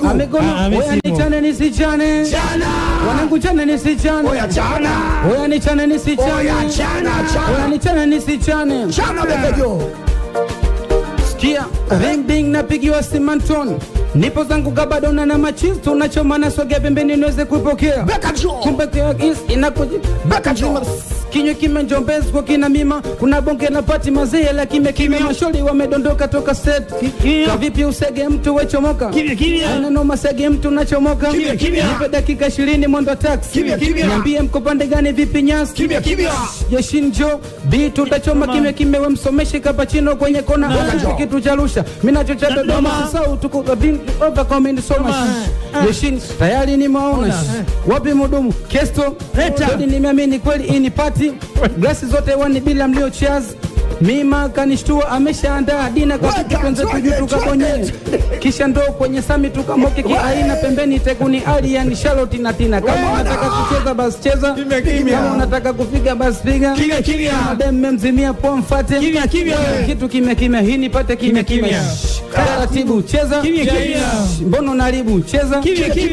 Amegoma. Oya nichane nisichane. Chana. Wanangu chane nisichane. Oya chana. Oya nichane nisichane. Oya chana. Oya nichane nisichane. Chana bekejo. Sikia, bing bing napigiwa simanton. Nipo zangu gabadona na machizi. Tunachoma na sogea pembeni niweze kupokea. Bekejo. Kumbe kwa inakuja. Bekejo. Kinyo kime njombezi kwa kina mima. Kuna bonge na pati mazee la kime kime. Masholi wamedondoka toka set. Kavipi usege mtu wechomoka. Anano masege mtu nachomoka. Nipe dakika 20 mwendo taxi. Niambie mko pande gani vipi nyasi. Jeshin Jo bitu utachoma kime kime. We msomeshe kapachino kwenye kona. Kitu cha Arusha mina chocha Dodoma. Sasau tuko over comment so much. Jeshin tayari ni maona. Wapi mudumu Kesto. Dodi nimeamini kweli ini party. Glasi zote wani bila mlio cheers. Mima kanishtua ameshaandaa dina kwa kwanza tuju tukaponye. Kisha ndo kwenye sami tukamoke kiaina pembeni tekuni ali yani Charlotte na Tina. Kama unataka kucheza basi cheza. Kama unataka kupiga basi piga. Madem memzimia poa mfate. Kitu kimya hii nipate kimya. Taratibu cheza. Mbono naribu cheza.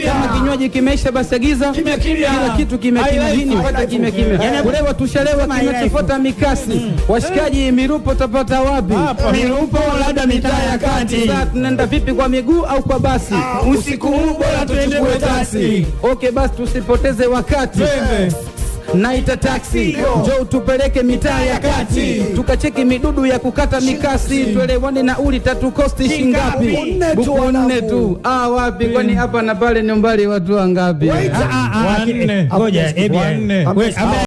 Kama kinywaji kimeisha basi agiza. Kila kitu kimya hii nipate kimya. Kulewa tushalewa kimetufuata mikasi. Washikaji mirupo tapata wapi? Mirupo labda mitaa ya kati. Sasa tunaenda vipi kwa miguu au kwa basi? Usiku huu bora tuchukue taxi. Okay basi tusipoteze wakati. Naita taxi. Njoo tupeleke mitaa ya kati. Tukacheki midudu ya kukata mikasi. Tuelewane na uli tatu kosti shingapi? Buku 4 tu. Wapi kwani hapa na pale ni umbali watu wangapi? 4. Ngoja, 4.